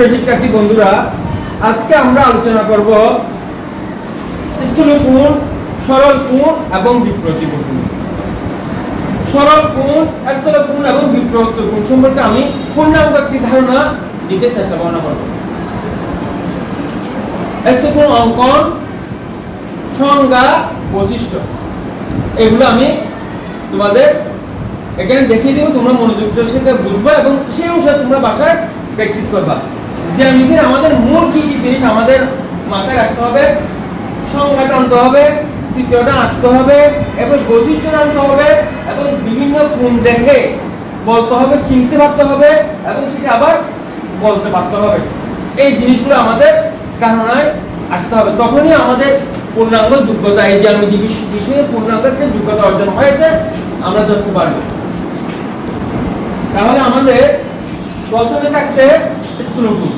সুপ্রিয় শিক্ষার্থী বন্ধুরা, আজকে আমরা আলোচনা করব স্থূল কোণ, সরল কোণ এবং বিপ্রতীয় কোণ। সরল কোণ, স্থূল কোণ এবং বিপ্রতীয় কোণ সম্পর্কে আমি পূর্ণাঙ্গ একটি ধারণা দিতে চেষ্টা করব। স্থূল কোণ অঙ্কন, সংজ্ঞা, বৈশিষ্ট্য এগুলো আমি তোমাদের এখানে দেখিয়ে দেবো, তোমরা মনোযোগের সাথে বুঝবা এবং সেই অনুসারে তোমরা বাসায় প্র্যাকটিস করবা। জ্যামিতির আমাদের মূল কি কি জিনিস আমাদের মাথায় রাখতে হবে, সংজ্ঞা জানতে হবে, চিত্রটা আঁকতে হবে এবং বৈশিষ্ট্য জানতে হবে এবং বিভিন্ন কোণ দেখে বলতে হবে, চিনতে পারতে হবে এবং সেটা আবার বলতে পারতে হবে। এই জিনিসগুলো আমাদের ধারণায় আসতে হবে, তখনই আমাদের পূর্ণাঙ্গ যোগ্যতা, এই জ্যামিতি বিষয়ে পূর্ণাঙ্গ একটা যোগ্যতা অর্জন হয়েছে আমরা ধরতে পারবো। তাহলে আমাদের প্রথমে থাকছে স্থূল কোণ।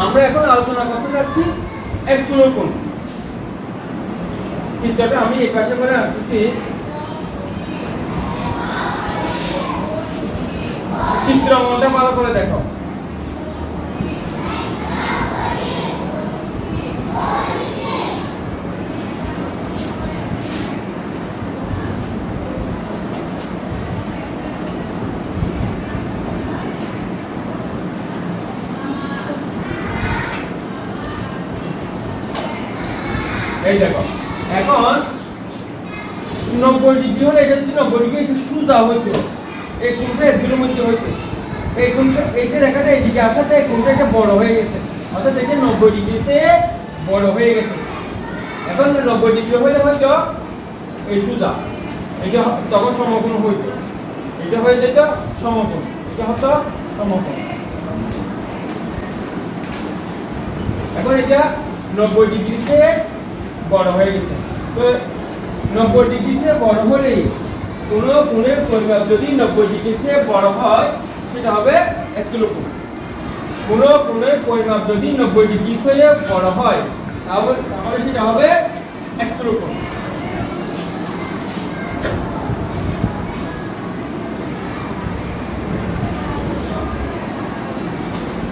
আমরা এখন আলোচনা করতে যাচ্ছি স্থূল কোণ। চিত্রটা আমি এই পাশে করে আঁকতেছি। চিত্র অঙ্কনটা ভালো করে দেখো। এই দেখো, এখন 90 ডিগ্রি হলে এটা যদি 90 ডিগ্রি একটু সোজা হইতো, এই কোণটা এর মধ্যে হইতো, এই কোণটা এইটা রেখাটা এইদিকে আসাতে এই কোণটা একটা বড় হয়ে গেছে, অর্থাৎ এটা 90 ডিগ্রি সে বড় হয়ে গেছে। এখন 90 ডিগ্রি হলে হয়তো এই সোজা, এটা তখন সমকোণ হইতো, এটা হয়ে যেত সমকোণ, এটা হতো সমকোণ। এখন এটা 90 ডিগ্রি সে বড় হয়ে গেছে। তো 90 ডিগ্রি সে বড় হলে কোন কোণের পরিমাপ যদি 90 ডিগ্রি সে বড় হয় সেটা হবে স্থূল কোণ। কোন কোণের পরিমাপ যদি 90 ডিগ্রি সে বড় হয় তাহলে সেটা হবে স্থূল কোণ।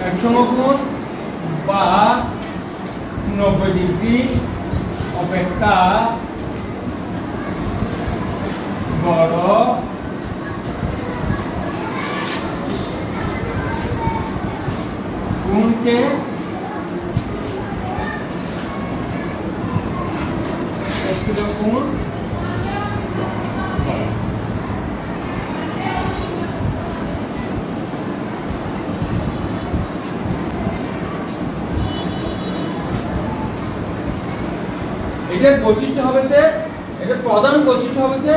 এক সমকোণ বা 90 ডিগ্রি অপেক্ষা বড় কোণকে স্থূল কোণ। এটার বৈশিষ্ট্য হবে যে, এটার প্রধান বৈশিষ্ট্য হবে যে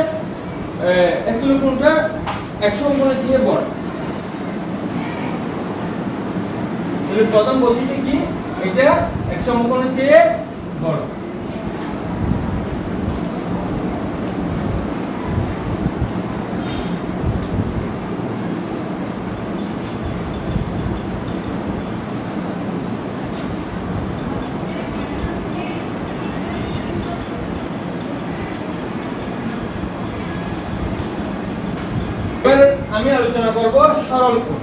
স্থূল কোণটা এক সমকোণের চেয়ে বড়। এর প্রধান বৈশিষ্ট্য কি? এটা এক সমকোণের চেয়ে বড়। আমি আলোচনা করব সরল কোণ।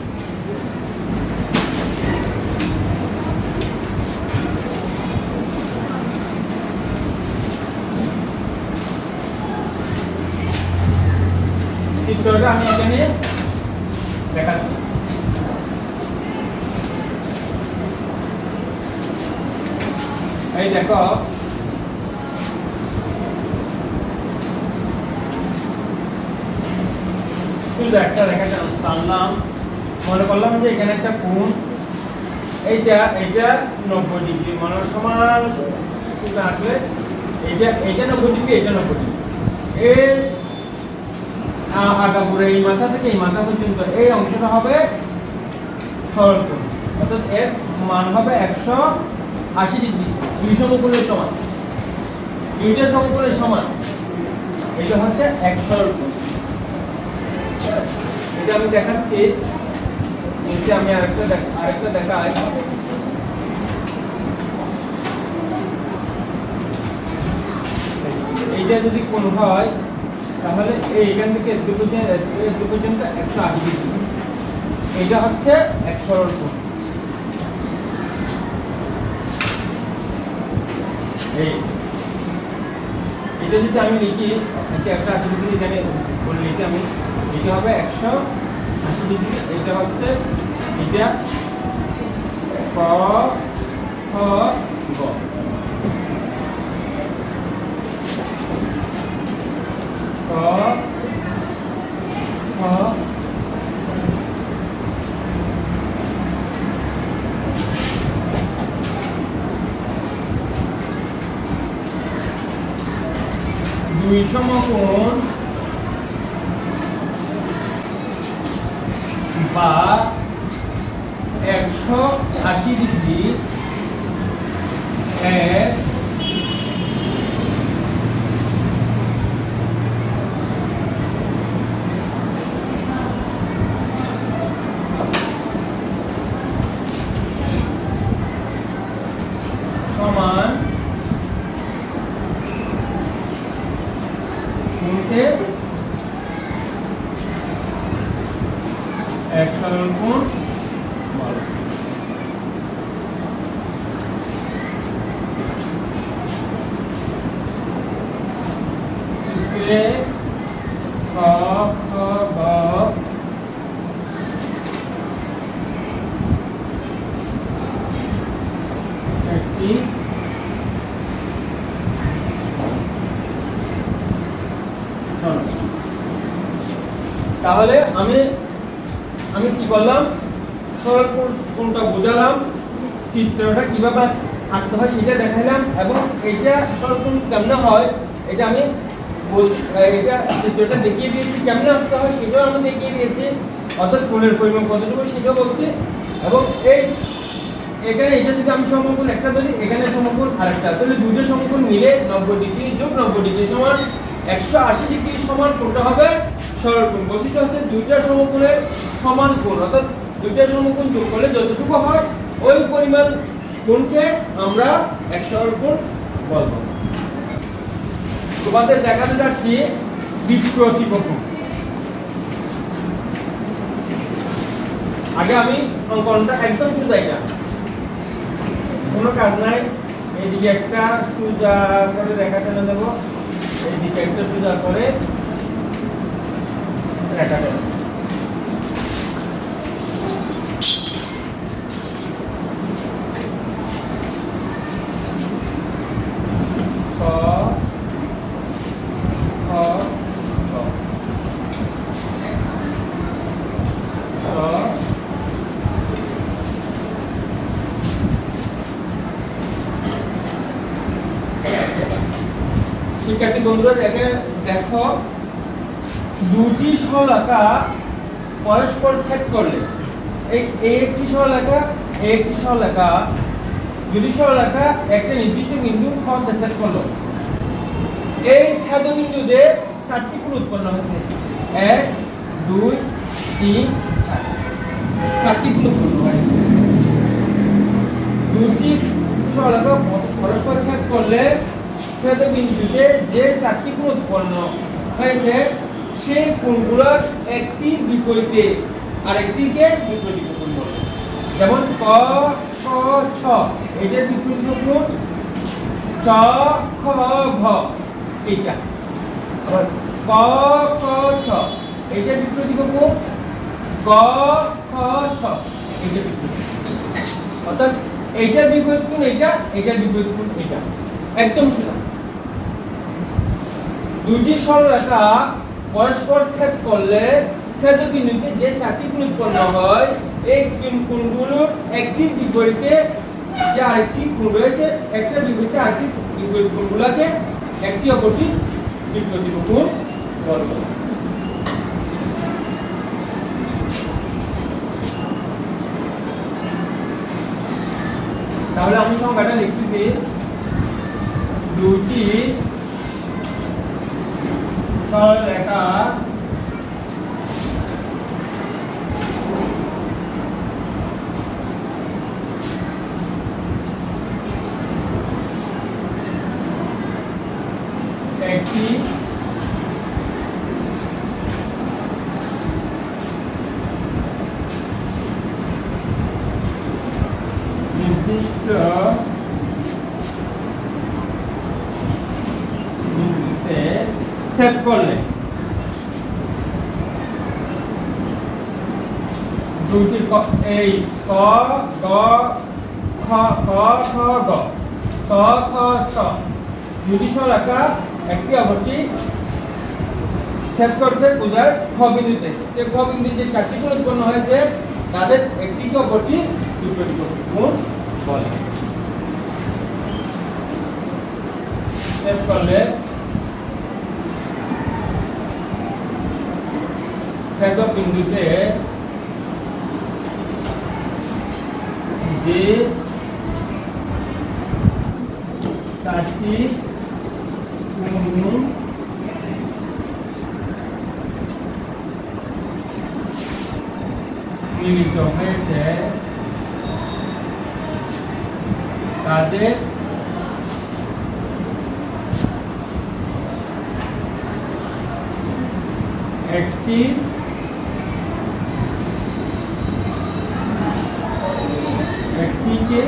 চিত্রটা আমি এখানে দেখাচ্ছি। এই দেখো, একটা রেখা টানলাম, মনে করলাম যে এখানে একটা কোণ, এইটা 90 ডিগ্রি, মানে সমান আসলে এইটা 90 ডিগ্রি, এটা 90 ডিগ্রি। এই আগাপুরে এই মাথা থেকে এই মাথা পর্যন্ত এই অংশটা হবে সরল কোণ, অর্থাৎ এর মান হবে 180 ডিগ্রি। দুই সমকোণের সমান, দুইটা সমকোণের সমান, এটা হচ্ছে এক সরল কোণ। এটা আমি দেখাচ্ছি, নিচে আমি আরেকটা দেখাই। এইটা যদি কোণ হয় তাহলে এইখান থেকে এত পর্যন্ত 180 ডিগ্রি, এইটা হচ্ছে এক সরল কোণ। এই এটা যদি আমি লিখি আচ্ছা 180 ডিগ্রি এখানে বলে লিখি আমি, এটা হবে 180 ডিগ্রি, এটা হচ্ছে এটা ক খ গ। ক খ 2 সমকোণ বা 180 ডিগ্রি এর সমান কোণকে এক সরল কোণ বলে। সূত্রে ক খ গ একটি তাহলে আমি কি করলাম, সরল কোণটা বোঝালাম, চিত্রটা কিভাবে আঁকতে হয় সেটা দেখাইলাম, এবং এটা সরল কোণ কেমনে হয় এটা আমি এটা চিত্রটা দেখিয়ে দিয়েছি, কেমনে আঁকতে হয় সেটাও আমি দেখিয়ে দিয়েছি, অর্থাৎ কোণের পরিমাণ কতটুকু সেটাও বলছি। এবং এখানে এটা যদি আমি সমকোণ একটা ধরি, এখানে সমকোণ আরেকটা, তাহলে দুটো সমকোণ মিলে 90 ডিগ্রি যোগ 90 ডিগ্রি সমান 180 ডিগ্রি সমান কোণটা হবে সরল কোণ। বৈশিষ্ট্য হচ্ছে দুইটা সমকোণের সমান কোণ, অর্থাৎ দুইটা সমকোণ যোগ করলে যতটুকু হয় ওই পরিমাণ কোণকে আমরা এক সরল কোণ বলবো। তোমাদের দেখাতে যাচ্ছি বিপ্রতিভ কোণ। আগে আমি অঙ্কনটা একদম সোজা, এটা কোনো কাজ নাই, এইদিকে একটা সোজা করে রেখা টেনে দেবো, এইদিকে একটা সোজা করে রেখা টেনে শিক্ষার্থী বন্ধুরা দেখো, দুটি সরলরেখা পরস্পর ছেদ করলে এই একটি সরলরেখা এই একটি সরলরেখা, দুটি সরলরেখা একটা নির্দিষ্ট বিন্দু খ তে ছেদ করলো, এই ছেদবিন্দুতে চারটি কোণ উৎপন্ন হয়েছে, 1 2 3 4, চারটি কোণ উৎপন্ন হয়েছে। দুটি সরলরেখা পরস্পর ছেদ করলে ছেদবিন্দুতে যে চারটি কোণ উৎপন্ন হয়েছে সেই কোণগুলোর একটি বিপরীতে আরেকটিকে বিপরীত কোণ বলে। যেমন ক খ ছ এটার বিপরীত কোণ, চ খ ঘ এটা, আবার ক খ ছ এটার বিপরীত কোণ, গ খ ছ এটার বিপরীত, অর্থাৎ এইটার বিপরীত কোণ এটা, এটার বিপরীত কোণ এটা, একদম সোজা। দুটি সরলরেখা পরস্পর ছেদ করলে ছেদবিন্দুতে যে চারটি কোণ উৎপন্ন হয় এই কোণগুলোর একটির বিপরীতে যে আরেকটি কোণ রয়েছে, একটার বিপরীতে আরেকটি বিপরীত কোণগুলোকে একটি অপরটির বিপরীত কোণ বলবো। তাহলে আমি সংখ্যাটা লিখতেছি, দুটি সরলরেখা একটি সেভ করলে দুটি এই ক গ খ ক খ গ ছ খ ছ দুটি স্বর একটি অপরটি সেভ করছে বোঝায় খ বিন্দুতে। যে খ বিন্দুতে যে চারটি কোণ উৎপন্ন হয়েছে তাদের একটিকে অপরটি দুটি কোণ বলে। সেভ করলে ছেদক বিন্দুতে যে চারটি কোণ মিলিত হয়েছে তাদের একটিকে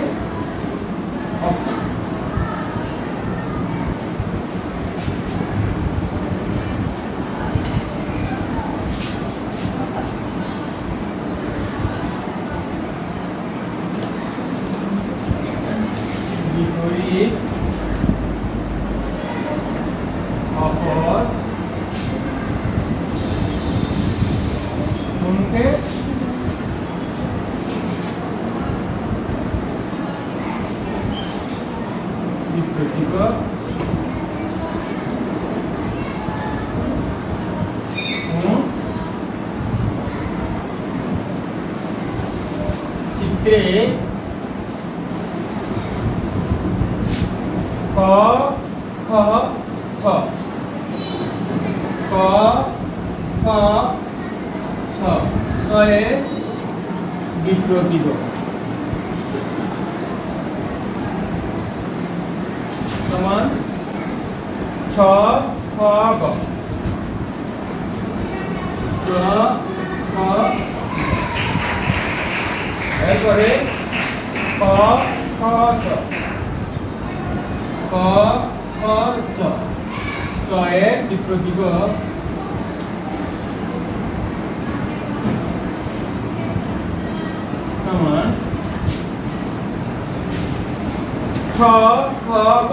বিপরীত অপর কোণকে বিপরীত চিত্রে ক খ ছ ক খ ছ এর বিপ্রতীক সমান ছ খ গ ছ খ এরপরে ক খ ছ ক খ ছ ছ এর বিপ্রতীক সমান ছ খ গ।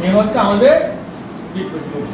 এই হচ্ছে আমাদের বিপ্রতীক।